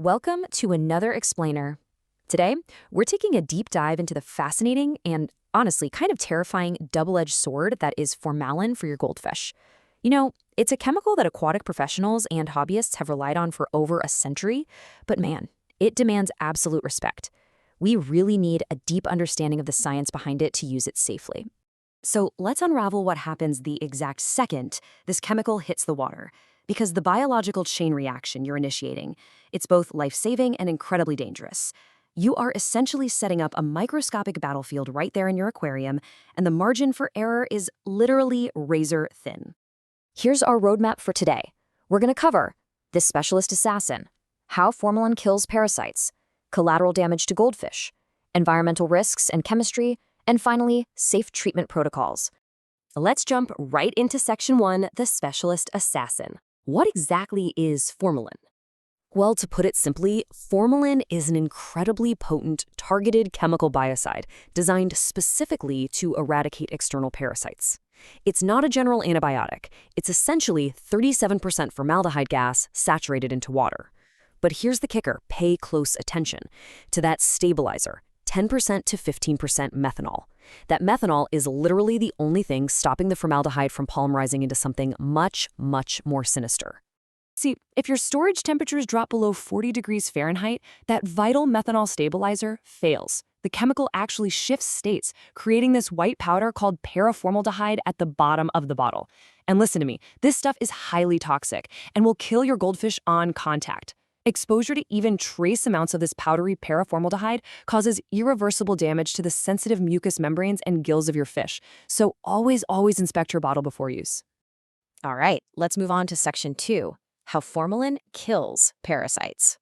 Welcome to another explainer. Today, we're taking a deep dive into the fascinating and honestly kind of terrifying double-edged sword that is formalin for your goldfish. It's a chemical that aquatic professionals and hobbyists have relied on for over a century, but man, it demands absolute respect. We really need a deep understanding of the science behind it to use it safely. So let's unravel what happens the exact second this chemical hits the water. Because the biological chain reaction you're initiating, it's both life-saving and incredibly dangerous. You are essentially setting up a microscopic battlefield right there in your aquarium, and the margin for error is literally razor thin. Here's our roadmap for today. We're going to cover this specialist assassin, how formalin kills parasites, collateral damage to goldfish, environmental risks and chemistry, and finally, safe treatment protocols. Let's jump right into Section 1, the specialist assassin. What exactly is formalin? Well, to put it simply, formalin is an incredibly potent, targeted chemical biocide designed specifically to eradicate external parasites. It's not a general antibiotic. It's essentially 37% formaldehyde gas saturated into water. But here's the kicker. Pay close attention to that stabilizer, 10% to 15% methanol. That methanol is literally the only thing stopping the formaldehyde from polymerizing into something much, much more sinister. See, if your storage temperatures drop below 40 degrees Fahrenheit, that vital methanol stabilizer fails. The chemical actually shifts states, creating this white powder called paraformaldehyde at the bottom of the bottle. And listen to me, this stuff is highly toxic and will kill your goldfish on contact. Exposure to even trace amounts of this powdery paraformaldehyde causes irreversible damage to the sensitive mucous membranes and gills of your fish. So always inspect your bottle before use. All right, let's move on to Section 2, how formalin kills parasites.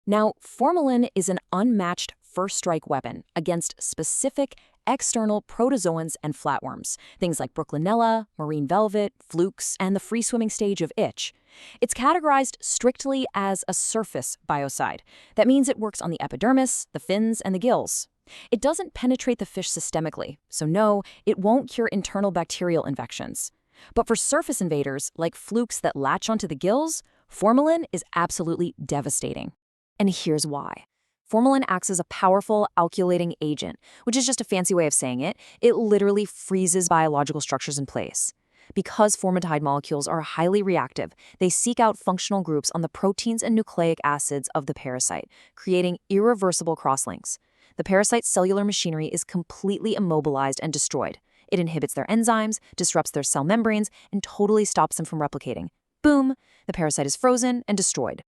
Now, formalin is an unmatched first-strike weapon against specific external protozoans and flatworms, things like Brooklinella, marine velvet, flukes, and the free-swimming stage of itch. It's categorized strictly as a surface biocide. That means it works on the epidermis, the fins, and the gills. It doesn't penetrate the fish systemically, so no, it won't cure internal bacterial infections. But for surface invaders, like flukes that latch onto the gills, formalin is absolutely devastating. And here's why. Formalin acts as a powerful alkylating agent, which is just a fancy way of saying it. It literally freezes biological structures in place. Because formaldehyde molecules are highly reactive, they seek out functional groups on the proteins and nucleic acids of the parasite, creating irreversible crosslinks. The parasite's cellular machinery is completely immobilized and destroyed. It inhibits their enzymes, disrupts their cell membranes, and totally stops them from replicating. Boom! The parasite is frozen and destroyed.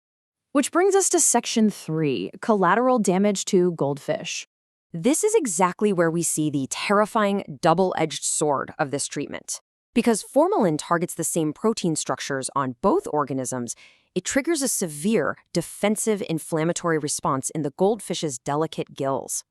Which brings us to Section 3, collateral damage to goldfish. This is exactly where we see the terrifying double-edged sword of this treatment. Because formalin targets the same protein structures on both organisms, it triggers a severe defensive inflammatory response in the goldfish's delicate gills.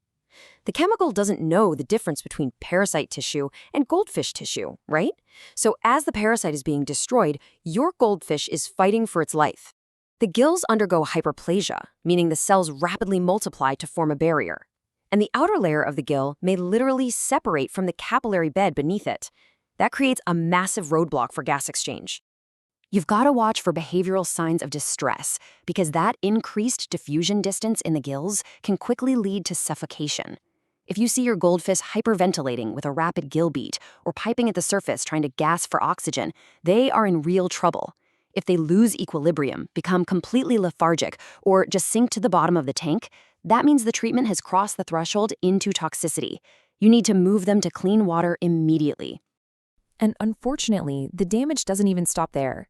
The chemical doesn't know the difference between parasite tissue and goldfish tissue, right? So as the parasite is being destroyed, your goldfish is fighting for its life. The gills undergo hyperplasia, meaning the cells rapidly multiply to form a barrier. And the outer layer of the gill may literally separate from the capillary bed beneath it. That creates a massive roadblock for gas exchange. You've got to watch for behavioral signs of distress, because that increased diffusion distance in the gills can quickly lead to suffocation. If you see your goldfish hyperventilating with a rapid gill beat or piping at the surface trying to gasp for oxygen, they are in real trouble. If they lose equilibrium, become completely lethargic, or just sink to the bottom of the tank, that means the treatment has crossed the threshold into toxicity. You need to move them to clean water immediately. And unfortunately, the damage doesn't even stop there.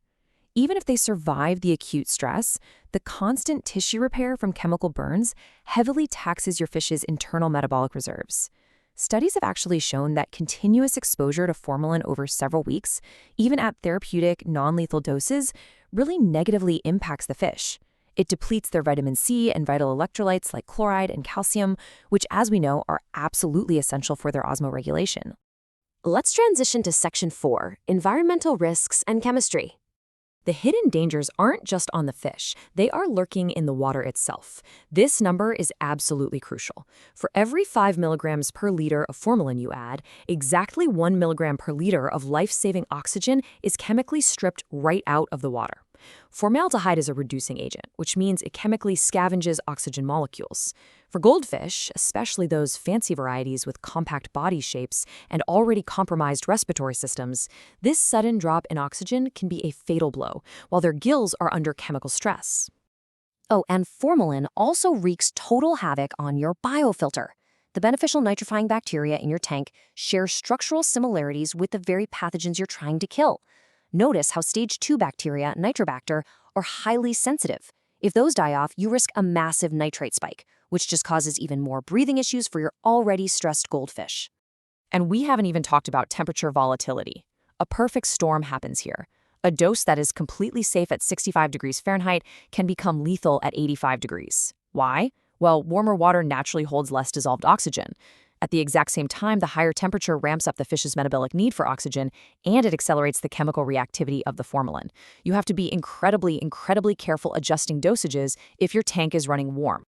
Even if they survive the acute stress, the constant tissue repair from chemical burns heavily taxes your fish's internal metabolic reserves. Studies have actually shown that continuous exposure to formalin over several weeks, even at therapeutic, non-lethal doses, really negatively impacts the fish. It depletes their vitamin C and vital electrolytes like chloride and calcium, which, as we know, are absolutely essential for their osmoregulation. Let's transition to Section 4, environmental risks and chemistry. The hidden dangers aren't just on the fish, they are lurking in the water itself. This number is absolutely crucial. For every 5 milligrams per liter of formalin you add, exactly 1 milligram per liter of life-saving oxygen is chemically stripped right out of the water. Formaldehyde is a reducing agent, which means it chemically scavenges oxygen molecules. For goldfish, especially those fancy varieties with compact body shapes and already compromised respiratory systems, this sudden drop in oxygen can be a fatal blow, while their gills are under chemical stress. Oh, and formalin also wreaks total havoc on your biofilter. The beneficial nitrifying bacteria in your tank share structural similarities with the very pathogens you're trying to kill. Notice how stage 2 bacteria, Nitrobacter, are highly sensitive. If those die off, you risk a massive nitrate spike, which just causes even more breathing issues for your already stressed goldfish. And we haven't even talked about temperature volatility. A perfect storm happens here. A dose that is completely safe at 65 degrees Fahrenheit can become lethal at 85 degrees. Why? Well, warmer water naturally holds less dissolved oxygen. At the exact same time, the higher temperature ramps up the fish's metabolic need for oxygen, and it accelerates the chemical reactivity of the formalin. You have to be incredibly careful adjusting dosages if your tank is running warm.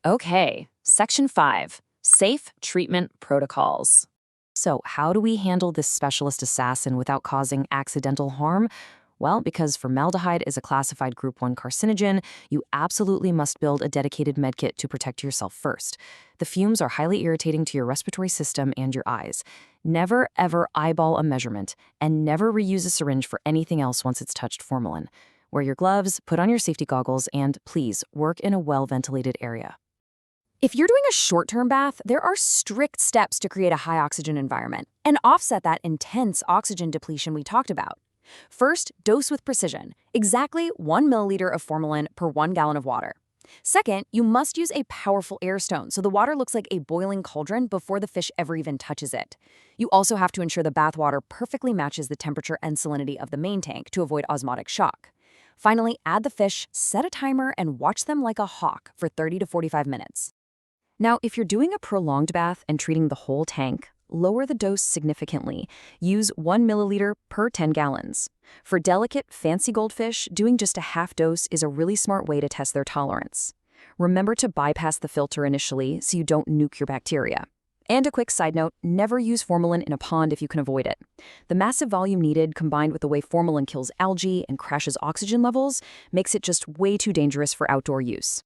Okay, Section 5, Safe Treatment Protocols. So how do we handle this specialist assassin without causing accidental harm? Well, because formaldehyde is a classified Group 1 carcinogen, you absolutely must build a dedicated medkit to protect yourself first. The fumes are highly irritating to your respiratory system and your eyes. Never, ever eyeball a measurement, and never reuse a syringe for anything else once it's touched formalin. Wear your gloves, put on your safety goggles, and please work in a well-ventilated area. If you're doing a short-term bath, there are strict steps to create a high-oxygen environment and offset that intense oxygen depletion we talked about. First, dose with precision, exactly 1 milliliter of formalin per 1 gallon of water. Second, you must use a powerful air stone so the water looks like a boiling cauldron before the fish ever even touches it. You also have to ensure the bath water perfectly matches the temperature and salinity of the main tank to avoid osmotic shock. Finally, add the fish, set a timer, and watch them like a hawk for 30 to 45 minutes. Now, if you're doing a prolonged bath and treating the whole tank, lower the dose significantly. Use 1 milliliter per 10 gallons. For delicate, fancy goldfish, doing just a half dose is a really smart way to test their tolerance. Remember to bypass the filter initially so you don't nuke your bacteria. And a quick side note, never use formalin in a pond if you can avoid it. The massive volume needed, combined with the way formalin kills algae and crashes oxygen levels, makes it just way too dangerous for outdoor use.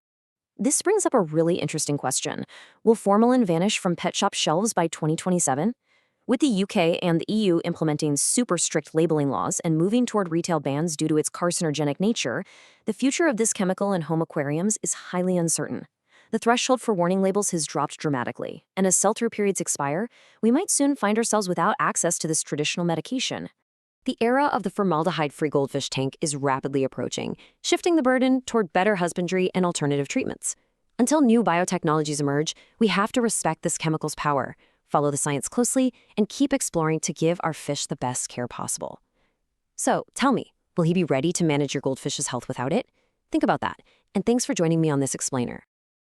This brings up a really interesting question. Will formalin vanish from pet shop shelves by 2027? With the UK and the EU implementing super strict labeling laws and moving toward retail bans due to its carcinogenic nature, the future of this chemical in home aquariums is highly uncertain. The threshold for warning labels has dropped dramatically, and as sell-through periods expire, we might soon find ourselves without access to this traditional medication. The era of the formaldehyde-free goldfish tank is rapidly approaching, shifting the burden toward better husbandry and alternative treatments. Until new biotechnologies emerge, we have to respect this chemical's power, follow the science closely, and keep exploring to give our fish the best care possible. So, tell me, will he be ready to manage your goldfish's health without it? Think about that, and thanks for joining me on this explainer.